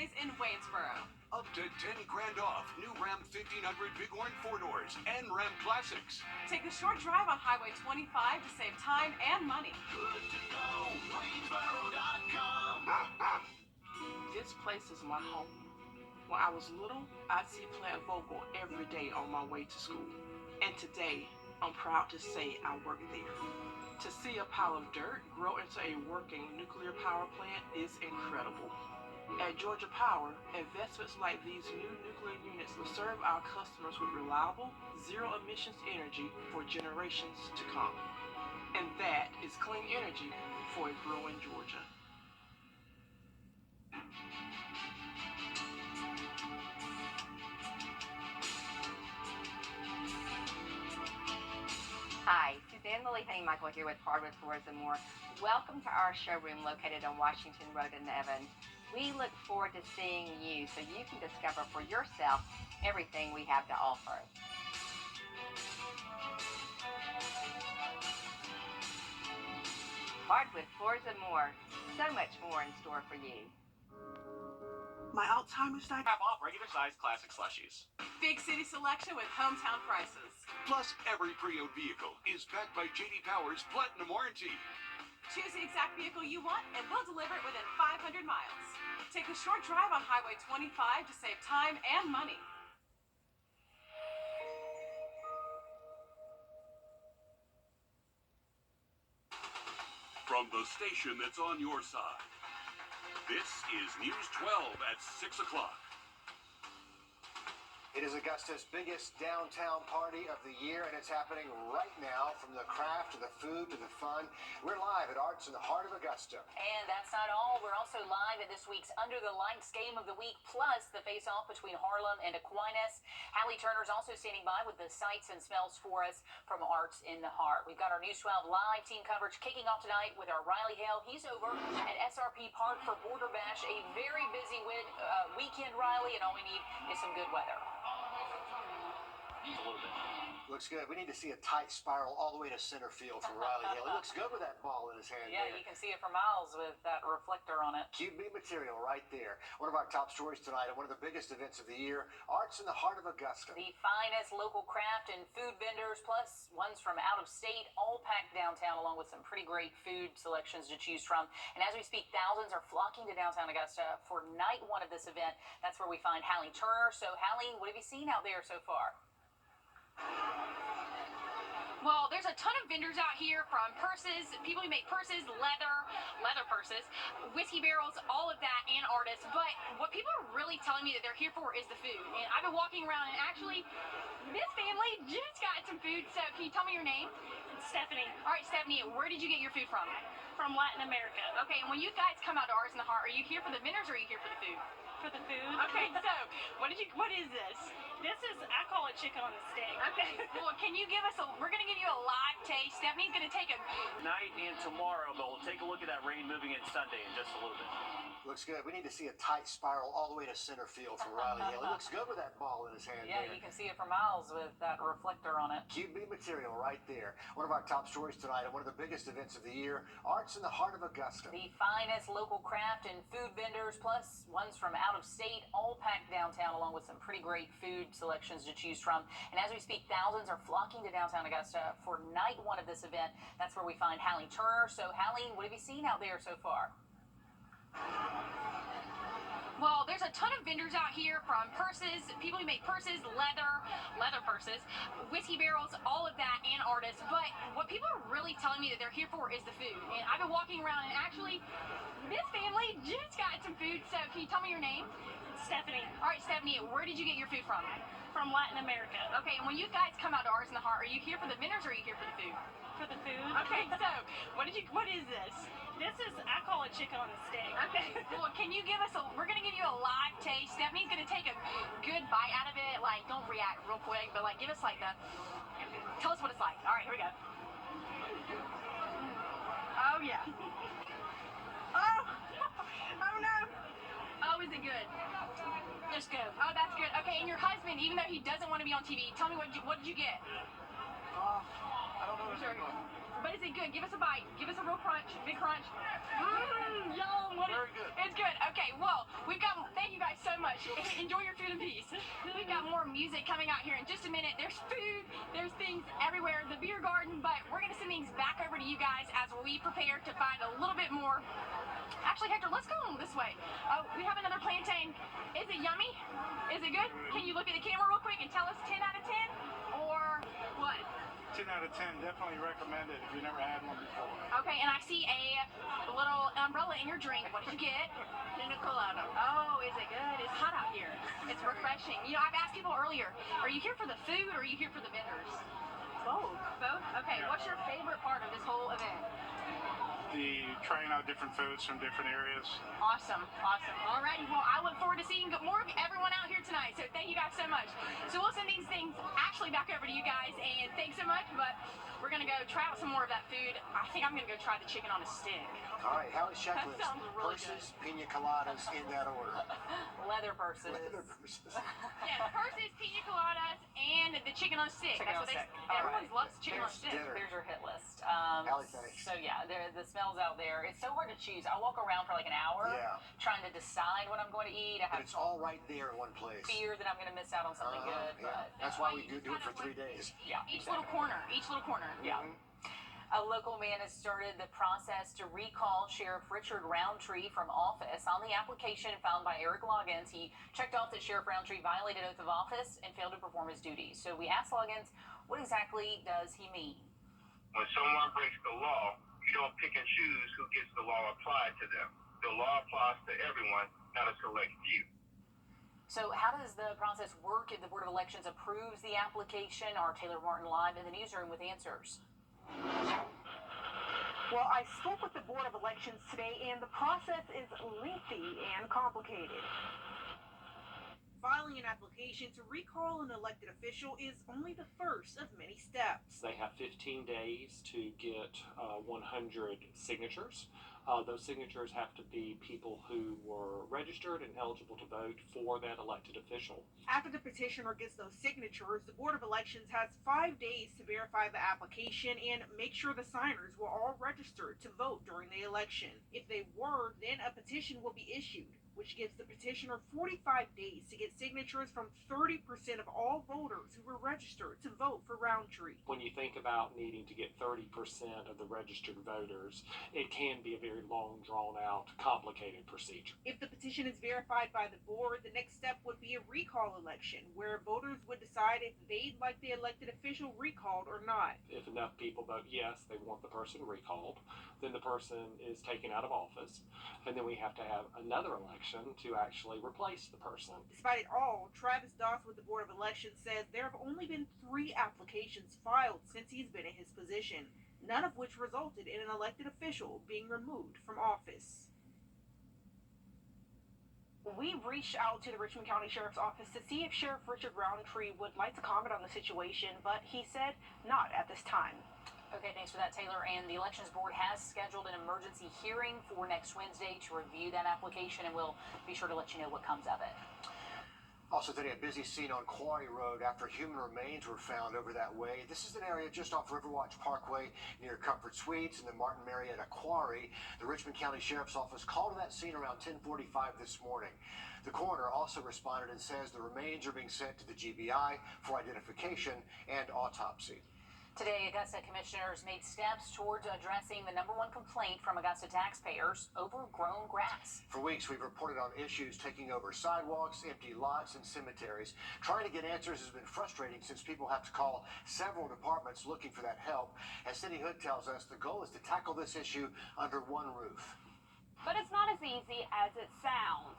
Saturdays in Waynesboro. Up to 10 grand off new Ram 1500 Bighorn 4-doors and Ram Classics. Take a short drive on Highway 25 to save time and money. Good to go, Wrdw.com. This place is my home. When I was little, I'd see Plant Vogel every day on my way to school. And today, I'm proud to say I work there. To see a pile of dirt grow into a working nuclear power plant is incredible. At Georgia Power, investments like these new nuclear units will serve our customers with reliable, zero-emissions energy for generations to come. And that is clean energy for a growing Georgia. Hi, Suzanne Lily Honeymichael here with Wrdw Floors and More. Welcome to our showroom located on Washington Road in Evans. We look forward to seeing you so you can discover for yourself everything we have to offer. Wrdw Floors and More. So much more in store for you. My Alzheimer's died. Half off regular size classic slushies. Big city selection with hometown prices. Plus, every pre-owned vehicle is backed by J.D. Power's Platinum Warranty. Choose the exact vehicle you want and we'll deliver it within 500 miles. Take a short drive on Highway 25 to save time and money. From the station that's on your side, this is News 12 at 6 o'clock. It is Augusta's biggest downtown party of the year, and it's happening right now. From the craft to the food to the fun, we're live at Arts in the heart of Augusta. And that's not all. We're also live at this week's Under the Lights Game of the Week, plus the face-off between Harlem and Aquinas. Hallie Turner's also standing by with the sights and smells for us from Arts in the Heart. We've got our News 12 live team coverage kicking off tonight with our Riley Hale. He's over at SRP Park for Border Bash. A very busy weekend, Riley, and all we need is some good weather. A little bit. Looks good. We need to see a tight spiral all the way to center field for Riley Hale. He looks good with that ball in his hand. Yeah, there. you can see it for miles with that reflector on it. QB material right there. One of our top stories tonight and one of the biggest events of the year, Arts in the heart of Augusta. The finest local craft and food vendors, plus ones from out of state, all packed downtown along with some pretty great food selections to choose from. And as we speak, thousands are flocking to downtown Augusta for night one of this event. That's where we find Hallie Turner. So, Hallie, what have you seen out there so far? Well, there's a ton of vendors out here, from purses, people who make purses, leather purses, whiskey barrels, all of that, and artists. But what people are really telling me that they're here for is the food. And I've been walking around, and actually, this family just got some food. So can you tell me your name? Stephanie. All right, Stephanie, where did you get your food from? From Latin America. Okay, and when you guys come out to Arts in the Heart, are you here for the vendors or are you here for the food? For the food. Okay, so what is this? This is, I call it chicken on a stick. Okay, well, can you give us we're going to give you a live taste. Stephanie's going to take a Night and tomorrow, but we'll take a look at that rain moving in Sunday in just a little bit. Looks good. We need to see a tight spiral all the way to center field for Riley Hale. He looks good with that ball in his hand. Yeah, there. you can see it for miles with that reflector on it. QB material right there. One of our top stories tonight and one of the biggest events of the year, Arts in the heart of Augusta. The finest local craft and food vendors, plus ones from out of state, all packed downtown along with some pretty great food selections to choose from. And as we speak, thousands are flocking to downtown Augusta for night one of this event. That's where we find Hallie Turner. So, Hallie, what have you seen out there so far? Well, there's a ton of vendors out here, from purses, people who make purses, leather purses, whiskey barrels, all of that, and artists. But what people are really telling me that they're here for is the food. And I've been walking around, and actually, this family just got some food. So can you tell me your name? Stephanie. All right, Stephanie, where did you get your food from? From Latin America. Okay, and when you guys come out to Arts in the Heart, are you here for the vendors or are you here for the food? For the food. Okay, so what is this? This is, I call it chicken on a stick. Okay, well, can you give us we're going to give you a live taste. Stephanie's going to take a good bite out of it. Like, don't react real quick, but like, give us like tell us what it's like. All right, here we go. Oh, yeah. Oh no. Oh, is it good? It's good. Oh, that's good. Okay, and your husband, even though he doesn't want to be on TV, tell me what did you get? I don't know what you're going. But is it good? Give us a bite. Give us a real crunch. Big crunch. Yum. Very good. It's good. Okay, well, thank you guys. much. Enjoy your food in peace. We've got more music coming out here in just a minute. There's food, there's things everywhere, the beer garden, but we're going to send things back over to you guys as we prepare to find a little bit more. Actually, Hector, let's go this way. Oh, we have another plantain. Is it yummy? Is it good? Can you look at the camera real quick and tell us 10 out of 10? Or what? 10 out of 10, definitely recommended if you never had one before. Okay, and I see a little umbrella in your drink. What did you get? Pina colada. Oh, is it good? It's hot out here. It's refreshing. You know, I've asked people earlier, are you here for the food or are you here for the vendors? Both. Both? Okay, what's your favorite part of this whole event? The trying out different foods from different areas. Awesome, awesome. Alrighty, well, I look forward to seeing more of everyone out here tonight, so thank you guys so much. So we'll send these things actually back over to you guys, and thanks so much, but we're gonna go try out some more of that food. I think I'm gonna go try the chicken on a stick. All right, Hallie's checklist. That sounds really Purses, pina coladas in that order. Leather purses. Leather purses. Yeah, purses, pina coladas, and the chicken on a stick. Chicken That's on what a they. stick. All Everyone right. loves chicken on a stick. Dinner. There's your hit list. Hallie, thanks. So yeah, the smells out there. It's so hard to choose. I walk around for like an hour Yeah. trying to decide what I'm going to eat. I But have it's all right there in one place. fear that I'm going to miss out on something good. Yeah. But That's why we do it for 3 days. yeah, Each little corner. Each little corner. Yeah. A local man has started the process to recall Sheriff Richard Roundtree from office. On the application found by Eric Loggins, he checked off that Sheriff Roundtree violated oath of office and failed to perform his duties. So we asked Loggins, what exactly does he mean? When someone breaks the law, you don't pick and choose who gets the law applied to them. The law applies to everyone, not a select few. So how does the process work if the Board of Elections approves the application? Our Taylor Martin live in the newsroom with answers. Well, I spoke with the Board of Elections today, and the process is lengthy and complicated. Filing an application to recall an elected official is only the first of many steps. They have 15 days to get 100 signatures. Those signatures have to be people who were registered and eligible to vote for that elected official. After the petitioner gets those signatures, the Board of Elections has 5 days to verify the application and make sure the signers were all registered to vote during the election. If they were, then a petition will be issued, which gives the petitioner 45 days to get signatures from 30% of all voters who were registered to vote for Roundtree. When you think about needing to get 30% of the registered voters, it can be a very long, drawn-out, complicated procedure. If the petition is verified by the board, the next step would be a recall election, where voters would decide if they'd like the elected official recalled or not. If enough people vote yes, they want the person recalled, then the person is taken out of office, and then we have to have another election to actually replace the person. Despite it all, Travis Doss with the Board of Elections says there have only been 3 applications filed since he's been in his position, none of which resulted in an elected official being removed from office. We reached out to the Richmond County Sheriff's Office to see if Sheriff Richard Roundtree would like to comment on the situation, but he said not at this time. Okay, thanks for that, Taylor. And the Elections Board has scheduled an emergency hearing for next Wednesday to review that application, and we'll be sure to let you know what comes of it. Also today, a busy scene on Quarry Road after human remains were found over that way. This is an area just off Riverwatch Parkway near Comfort Suites and the Martin Marietta Quarry. The Richmond County Sheriff's Office called to that scene around 10:45 this morning. The coroner also responded and says the remains are being sent to the GBI for identification and autopsy. Today, Augusta commissioners made steps towards addressing the #1 complaint from Augusta taxpayers, overgrown grass. For weeks, we've reported on issues taking over sidewalks, empty lots, and cemeteries. Trying to get answers has been frustrating since people have to call several departments looking for that help. As Cindy Hood tells us, the goal is to tackle this issue under one roof. But it's not as easy as it sounds.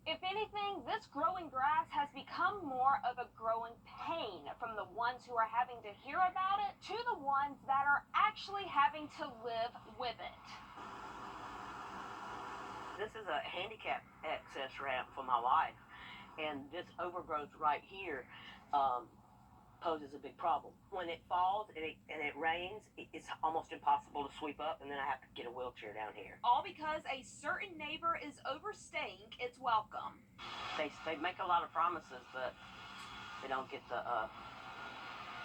If anything, this growing grass has become more of a growing pain from the ones who are having to hear about it to the ones that are actually having to live with it. This is a handicap access ramp for my life, and this overgrowth right here poses a big problem. When it falls and it rains, it's almost impossible to sweep up, and then I have to get a wheelchair down here. All because a certain neighbor is overstaying its welcome. They make a lot of promises, but they don't get the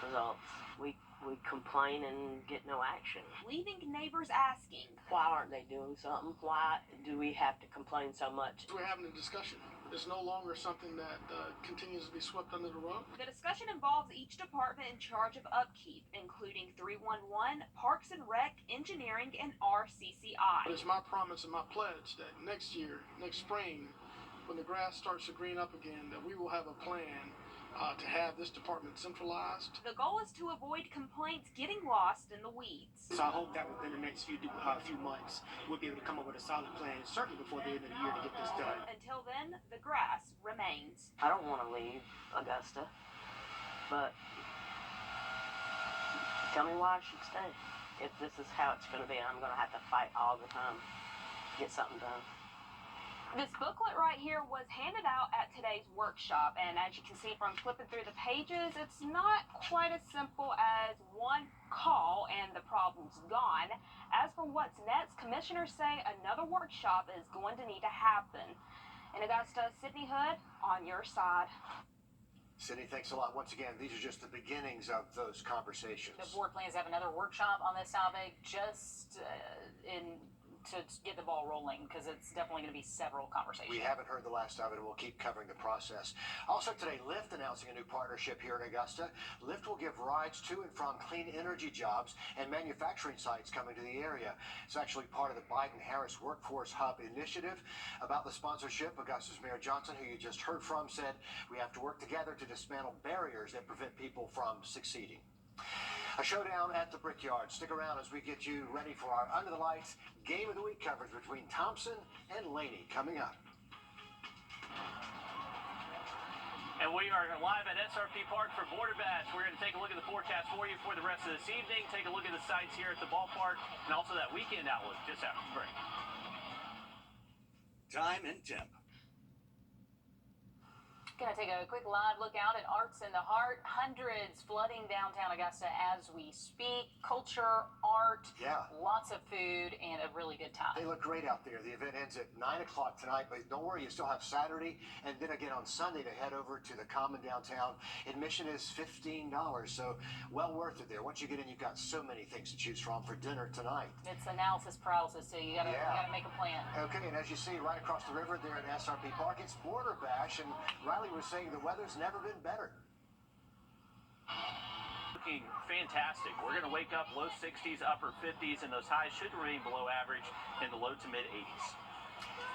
results. We we complain and get no action. Leaving neighbors asking, why aren't they doing something? Why do we have to complain so much? We're having a discussion. It's no longer something that continues to be swept under the rug. The discussion involves each department in charge of upkeep, including 311, Parks and Rec, Engineering, and RCCI. But it's my promise and my pledge that next year, next spring, when the grass starts to green up again, that we will have a plan to have this department centralized. The goal is to avoid complaints getting lost in the weeds. So I hope that within the next few months, we'll be able to come up with a solid plan, certainly before the end of the year, to get this done. Until then, the grass remains. I don't want to leave Augusta, but tell me why I should stay. If this is how it's going to be, I'm going to have to fight all the time to get something done. This booklet right here was handed out at today's workshop, and as you can see from flipping through the pages, it's not quite as simple as one call and the problem's gone. As for what's next, commissioners say another workshop is going to need to happen. In Augusta, Sydney Hood, on your side. Sydney, thanks a lot. Once again, these are just the beginnings of those conversations. The board plans to have another workshop on this topic just to get the ball rolling, because it's definitely going to be several conversations. We haven't heard the last of it, and we'll keep covering the process. Also today, Lyft announcing a new partnership here in Augusta. Lyft will give rides to and from clean energy jobs and manufacturing sites coming to the area. It's actually part of the Biden-Harris Workforce Hub initiative. About the sponsorship, Augusta's Mayor Johnson, who you just heard from, said we have to work together to dismantle barriers that prevent people from succeeding. A showdown at the Brickyard. Stick around as we get you ready for our Under the Lights Game of the Week coverage between Thompson and Laney coming up. And we are live at SRP Park for Border Bash. We're going to take a look at the forecast for you for the rest of this evening, take a look at the sights here at the ballpark, and also that weekend outlook just after the break. Time and temp. Gonna take a quick live look out at Arts in the Heart. Hundreds flooding downtown Augusta as we speak. Culture, art, lots of food, and a really good time. They look great out there. The event ends at 9 o'clock tonight, but don't worry, you still have Saturday and then again on Sunday to head over to the Common downtown. Admission is $15, so well worth it there. Once you get in, you've got so many things to choose from for dinner tonight. It's analysis paralysis, so you gotta make a plan. Okay, and as you see right across the river there at SRP Park, it's Border Bash, and Riley was saying the weather's never been better. Looking fantastic. We're going to wake up low 60s, upper 50s, and those highs should remain below average in the low to mid 80s.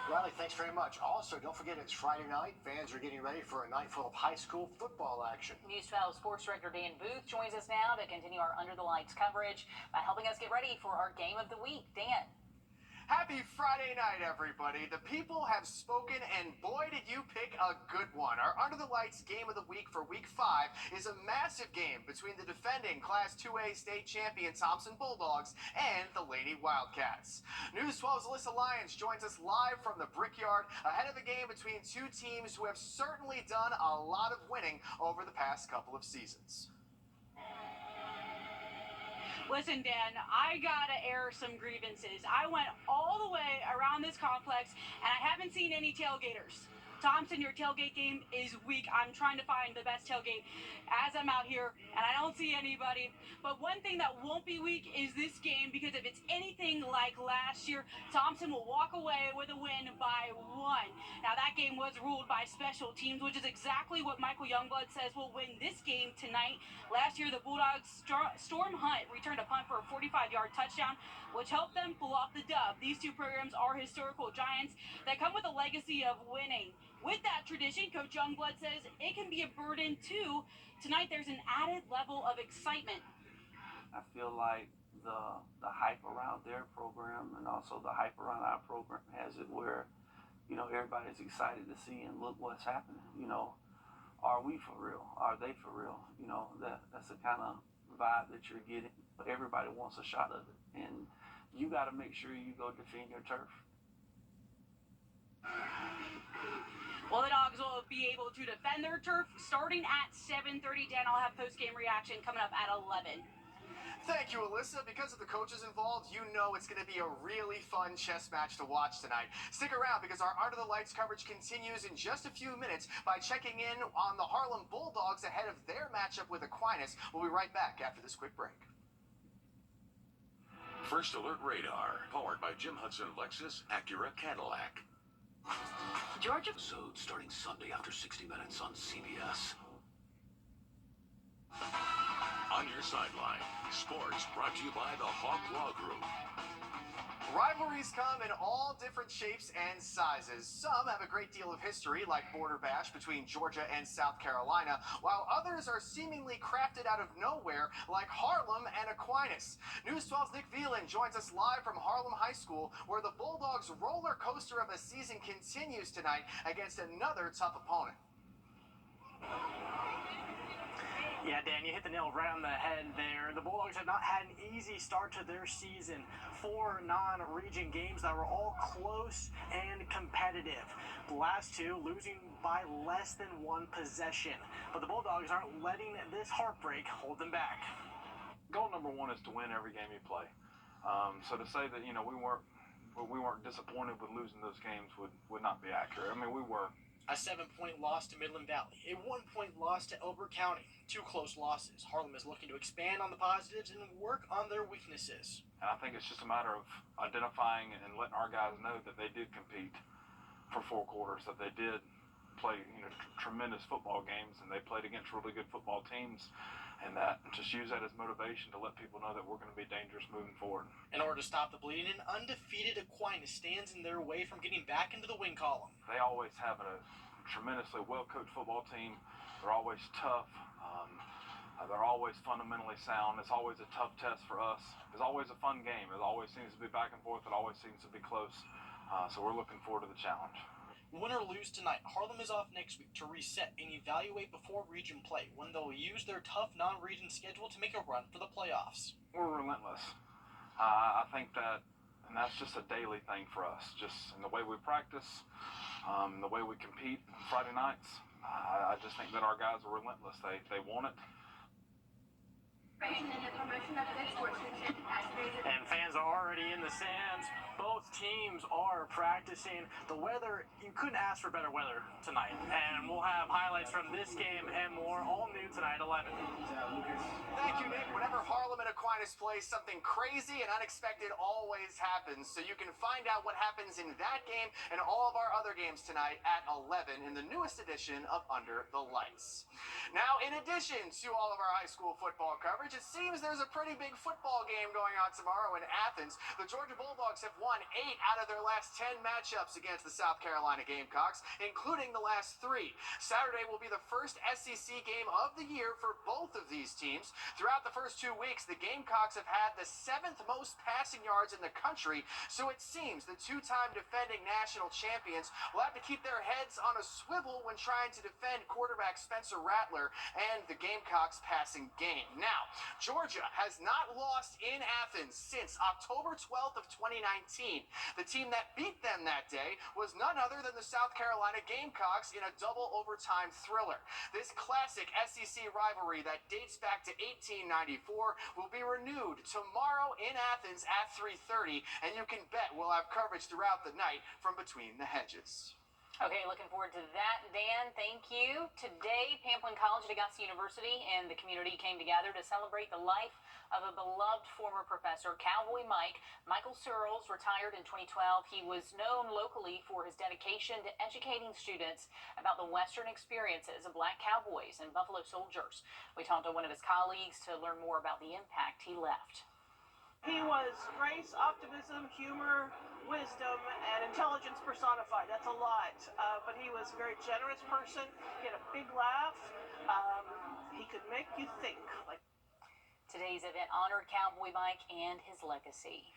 Riley, thanks very much. Also, don't forget it's Friday night. Fans are getting ready for a night full of high school football action. News 12 Sports Director Dan Booth joins us now to continue our Under the Lights coverage by helping us get ready for our Game of the Week. Dan. Happy Friday night, everybody. The people have spoken, and boy, did you pick a good one. Our Under the Lights Game of the Week for Week 5 is a massive game between the defending Class 2A state champion Thompson Bulldogs and the Laney Wildcats. News 12's Alyssa Lyons joins us live from the Brickyard ahead of the game between two teams who have certainly done a lot of winning over the past couple of seasons. Listen, Dan, I gotta air some grievances. I went all the way around this complex, and I haven't seen any tailgaters. Thompson, your tailgate game is weak. I'm trying to find the best tailgate as I'm out here, and I don't see anybody. But one thing that won't be weak is this game, because if it's anything like last year, Thompson will walk away with a win by 1. Now, that game was ruled by special teams, which is exactly what Michael Youngblood says will win this game tonight. Last year, the Bulldogs' Storm Hunt returned a punt for a 45-yard touchdown, which helped them pull off the dub. These two programs are historical giants that come with a legacy of winning. With that tradition, Coach Youngblood says it can be a burden too. Tonight, there's an added level of excitement. I feel like the hype around their program and also the hype around our program has it where, you know, everybody's excited to see and look what's happening. You know, are we for real? Are they for real? You know, that's the kind of vibe that you're getting. Everybody wants a shot of it, and you got to make sure you go defend your turf. Well, the Dogs will be able to defend their turf starting at 7:30. Dan, I'll have post-game reaction coming up at 11. Thank you, Alyssa. Because of the coaches involved, you know it's going to be a really fun chess match to watch tonight. Stick around because our Under the Lights coverage continues in just a few minutes by checking in on the Harlem Bulldogs ahead of their matchup with Aquinas. We'll be right back after this quick break. First Alert Radar, powered by Jim Hudson Lexus Acura Cadillac. Georgia episode starting Sunday after 60 Minutes on CBS. On your sideline, sports brought to you by the Hawk Law Group. Rivalries come in all different shapes and sizes. Some have a great deal of history, like Border Bash between Georgia and South Carolina, while others are seemingly crafted out of nowhere, like Harlem and Aquinas. News 12's Nick Veland joins us live from Harlem High School, where the Bulldogs' roller coaster of a season continues tonight against another tough opponent. Yeah, Dan, you hit the nail right on the head there. The Bulldogs have not had an easy start to their season. 4 non-region games that were all close and competitive. The last 2 losing by less than 1 possession. But the Bulldogs aren't letting this heartbreak hold them back. Goal number 1 is to win every game you play. So to say that, we weren't disappointed with losing those games would not be accurate. I mean, we were. A 7-point loss to Midland Valley, a 1-point loss to Elbert County, 2 close losses. Harlem is looking to expand on the positives and work on their weaknesses. And I think it's just a matter of identifying and letting our guys know that they did compete for 4 quarters, that they did play tremendous football games, and they played against really good football teams, and that just use that as motivation to let people know that we're going to be dangerous moving forward. In order to stop the bleeding, an undefeated Aquinas stands in their way from getting back into the win column. They always have a tremendously well-coached football team. They're always tough. They're always fundamentally sound. It's always a tough test for us. It's always a fun game. It always seems to be back and forth. It always seems to be close. So we're looking forward to the challenge. Win or lose tonight, Harlem is off next week to reset and evaluate before region play, when they'll use their tough non-region schedule to make a run for the playoffs. We're relentless. I think that, and that's just a daily thing for us, just in the way we practice, the way we compete on Friday nights. I just think that our guys are relentless. They want it. And fans are already in the stands. Both teams are practicing. The weather, you couldn't ask for better weather tonight. And we'll have highlights from this game and more, all new tonight at 11. Thank you, Nick. Whenever Harlem and Aquinas play, something crazy and unexpected always happens. So you can find out what happens in that game and all of our other games tonight at 11 in the newest edition of Under the Lights. Now, in addition to all of our high school football coverage, it seems there's a pretty big football game going on tomorrow in Athens. The Georgia Bulldogs have won 8 out of their last 10 matchups against the South Carolina Gamecocks, including the last 3. Saturday will be the first SEC game of the year for both of these teams. Throughout the first 2 weeks, the Gamecocks have had the 7th most passing yards in the country, so it seems the 2-time defending national champions will have to keep their heads on a swivel when trying to defend quarterback Spencer Rattler and the Gamecocks passing game. Now, Georgia has not lost in Athens since October 12th of 2019. The team that beat them that day was none other than the South Carolina Gamecocks in a double overtime thriller. This classic SEC rivalry that dates back to 1894 will be renewed tomorrow in Athens at 3:30, and you can bet we'll have coverage throughout the night from between the hedges. Okay, looking forward to that, Dan. Thank you. Today, Pamplin College at Augusta University and the community came together to celebrate the life of a beloved former professor, Cowboy Mike. Michael Searles retired in 2012. He was known locally for his dedication to educating students about the Western experiences of black cowboys and Buffalo Soldiers. We talked to one of his colleagues to learn more about the impact he left. He was grace, optimism, humor, wisdom, and intelligence personified. That's a lot. But he was a very generous person. He had a big laugh. He could make you think. Today's event honored Cowboy Mike and his legacy.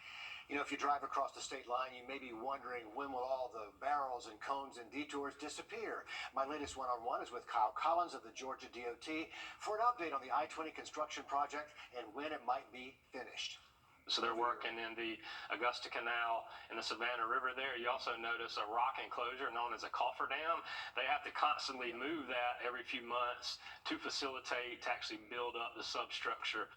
You know, if you drive across the state line, you may be wondering when will all the barrels and cones and detours disappear. My latest one-on-one is with Kyle Collins of the Georgia DOT for an update on the I-20 construction project and when it might be finished. So they're working in the Augusta Canal and the Savannah River there. You also notice a rock enclosure known as a cofferdam. They have to constantly move that every few months to facilitate, to actually build up the substructure.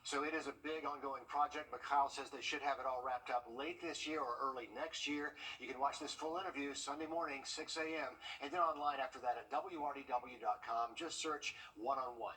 So it is a big ongoing project, but Kyle says they should have it all wrapped up late this year or early next year. You can watch this full interview Sunday morning, 6 a.m., and then online after that at wrdw.com. Just search One on One.